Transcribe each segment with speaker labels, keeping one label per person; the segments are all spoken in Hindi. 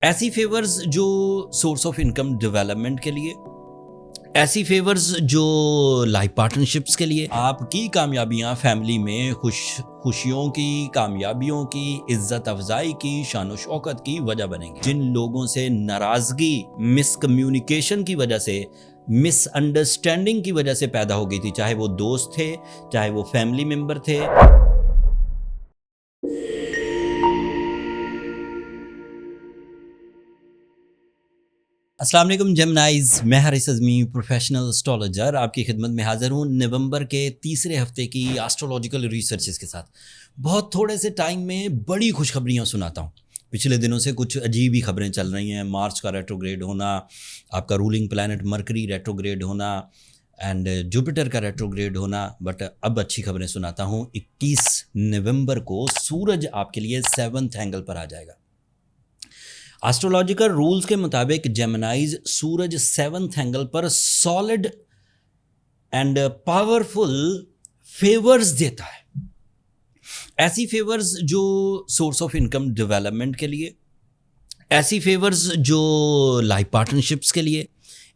Speaker 1: ऐसी फेवर्स जो सोर्स ऑफ इनकम डेवलपमेंट के लिए, ऐसी फेवर्स जो लाइफ पार्टनरशिप्स के लिए, आपकी कामयाबियां फैमिली में खुशियों की, कामयाबियों की, इज्जत अफजाई की, शान शौकत की वजह बनेंगी। जिन लोगों से नाराजगी, मिसकम्युनिकेशन की वजह से, मिसअंडरस्टैंडिंग की वजह से पैदा हो गई थी, चाहे वो दोस्त थे, चाहे वो फैमिली मेंबर थे। अस्सलाम वालेकुम जेमिनाइज, मैं हारिस अज़मी प्रोफेशनल एस्ट्रोलॉजर आपकी खिदमत में हाज़िर हूँ नवंबर के तीसरे हफ्ते की एस्ट्रोलॉजिकल रिसर्चेस के साथ। बहुत थोड़े से टाइम में बड़ी खुशखबरियाँ सुनाता हूँ। पिछले दिनों से कुछ अजीब ही खबरें चल रही हैं। मार्च का रेट्रोग्रेड होना, आपका रूलिंग प्लैनेट मरकरी रेट्रोग्रेड होना एंड जुपिटर का रेट्रोग्रेड होना। बट अब अच्छी खबरें सुनाता हूँ। 21 नवंबर को सूरज आपके लिए 7th एंगल पर आ जाएगा। एस्ट्रोलॉजिकल रूल्स के मुताबिक जेमिनाइज सूरज 7th एंगल पर सॉलिड एंड पावरफुल फेवर्स देता है। ऐसी फेवर्स जो सोर्स ऑफ इनकम डेवलपमेंट के लिए, ऐसी फेवर्स जो लाइफ पार्टनरशिप्स के लिए,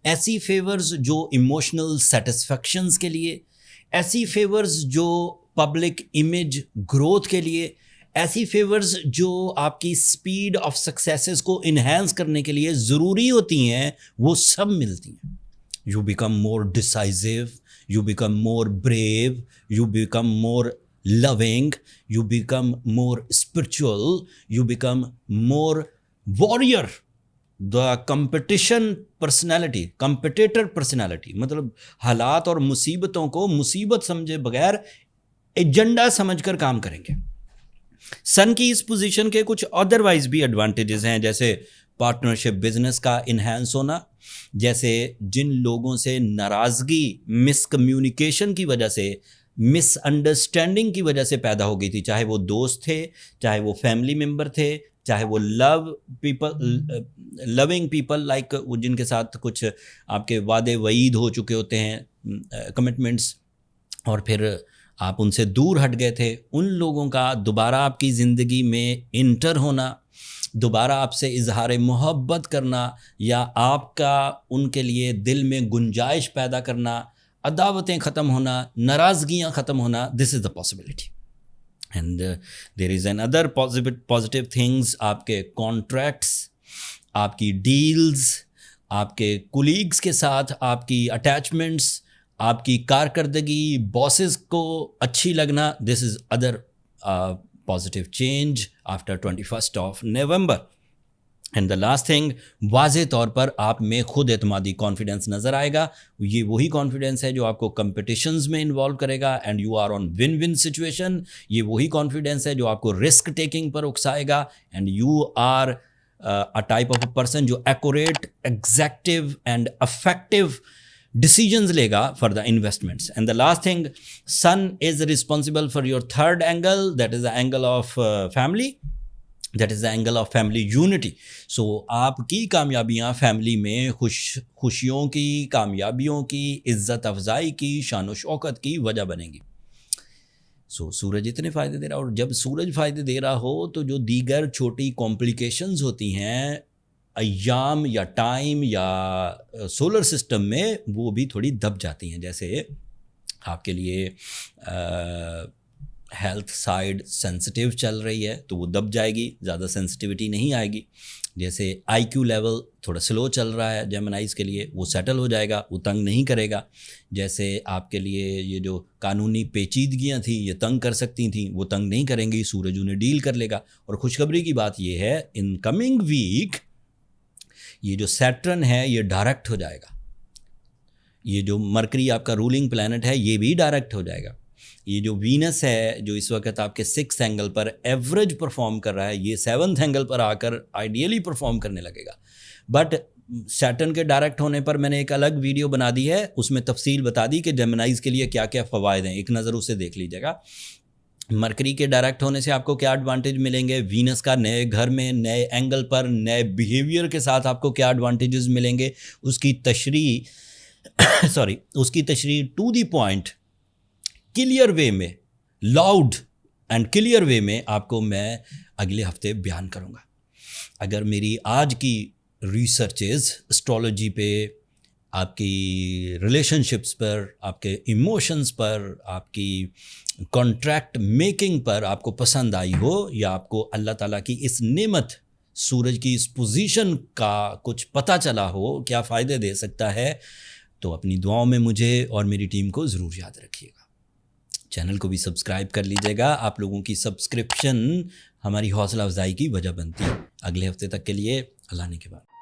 Speaker 1: ऐसी फेवर्स जो इमोशनल सेटिस्फैक्शंस के लिए, ऐसी फेवर्स जो पब्लिक इमेज ग्रोथ के लिए, ऐसी फेवर्स जो आपकी स्पीड ऑफ सक्सेसेस को इन्हेंस करने के लिए ज़रूरी होती हैं, वो सब मिलती हैं। You become more decisive, you become more brave, you become more loving, you become more spiritual, you become more warrior, the competition personality, competitor personality। मतलब हालात और मुसीबतों को मुसीबत समझे बगैर एजेंडा समझकर काम करेंगे। सन की इस पोजीशन के कुछ अदरवाइज भी एडवांटेजेस हैं, जैसे पार्टनरशिप बिजनेस का इन्हेंस होना, जैसे जिन लोगों से नाराज़गी, मिसकम्युनिकेशन की वजह से, मिसअंडरस्टैंडिंग की वजह से पैदा हो गई थी, चाहे वो दोस्त थे, चाहे वो फैमिली मेंबर थे, चाहे वो लविंग पीपल लाइक जिनके साथ कुछ आपके वादे वईद हो चुके होते हैं, कमिटमेंट्स, और फिर आप उनसे दूर हट गए थे, उन लोगों का दोबारा आपकी ज़िंदगी में इंटर होना, दोबारा आपसे इजहार मोहब्बत करना, या आपका उनके लिए दिल में गुंजाइश पैदा करना, अदावतें ख़त्म होना, नाराज़गियाँ ख़त्म होना, this is the possibility. And there is an other positive things, आपके कॉन्ट्रैक्ट्स, आपकी डील्स, आपके कुलीग्स के साथ आपकी अटैचमेंट्स, आपकी कारकर्दगी, बॉसेस को अच्छी लगना, this is other positive change after 21st of November. And the last thing, वाज़े तौर पर आप में खुद एतमादी कॉन्फिडेंस नज़र आएगा। ये वही कॉन्फिडेंस है जो आपको कंपटिशंस में इन्वॉल्व करेगा and you are on win win situation. ये वही कॉन्फिडेंस है जो आपको रिस्क टेकिंग पर उकसाएगा and you are a type of a person जो accurate, executive and effective decisions लेगा for the investments. And the last thing, sun is responsible for your 3rd angle, that is the angle of family, that is the angle of family unity. So आपकी कामयाबियां फैमिली में खुशियों की, कामयाबियों की, इज्जत अफजाई की, शान शौकत की वजह बनेंगी। सो सूरज इतने फ़ायदे दे रहा है, और जब सूरज फ़ायदे दे रहा हो तो जो दीगर छोटी कॉम्प्लिकेशंस होती हैं अय्याम या टाइम या सोलर सिस्टम में, वो भी थोड़ी दब जाती हैं। जैसे आपके लिए हेल्थ साइड सेंसिटिव चल रही है तो वो दब जाएगी, ज़्यादा सेंसिटिविटी नहीं आएगी। जैसे आईक्यू लेवल थोड़ा स्लो चल रहा है जेमिनाइज के लिए, वो सेटल हो जाएगा, वो तंग नहीं करेगा। जैसे आपके लिए ये जो कानूनी पेचीदगियाँ थी, ये तंग कर सकती थी, वो तंग नहीं करेंगी, सूरज उन्हें डील कर लेगा। और खुशखबरी की बात ये है, इन कमिंग वीक ये जो सैटर्न है ये डायरेक्ट हो जाएगा। ये जो मरकरी आपका रूलिंग प्लैनेट है ये भी डायरेक्ट हो जाएगा। ये जो वीनस है जो इस वक्त आपके 6th एंगल पर एवरेज परफॉर्म कर रहा है, ये 7th एंगल पर आकर आइडियली परफॉर्म करने लगेगा। बट सैटर्न के डायरेक्ट होने पर मैंने एक अलग वीडियो बना दी है, उसमें तफसील बता दी कि जेमिनाइज के लिए क्या क्या फ़वाइद हैं, एक नज़र उसे देख लीजिएगा। मरकरी के डायरेक्ट होने से आपको क्या एडवांटेज मिलेंगे, वीनस का नए घर में, नए एंगल पर, नए बिहेवियर के साथ आपको क्या एडवांटेजेस मिलेंगे, उसकी तशरीह to the point, clear way में, लाउड एंड क्लियर वे में आपको मैं अगले हफ्ते बयान करूंगा। अगर मेरी आज की रिसर्चेस एस्ट्रोलॉजी पे, आपकी रिलेशनशिप्स पर, आपके इमोशंस पर, आपकी कॉन्ट्रैक्ट मेकिंग पर आपको पसंद आई हो, या आपको अल्लाह ताला की इस नेमत सूरज की इस पोजीशन का कुछ पता चला हो, क्या फ़ायदे दे सकता है, तो अपनी दुआओं में मुझे और मेरी टीम को ज़रूर याद रखिएगा। चैनल को भी सब्सक्राइब कर लीजिएगा। आप लोगों की सब्सक्रिप्शन हमारी हौसला अफजाई की वजह बनती है। अगले हफ्ते तक के लिए अल्लाह ने के बाद।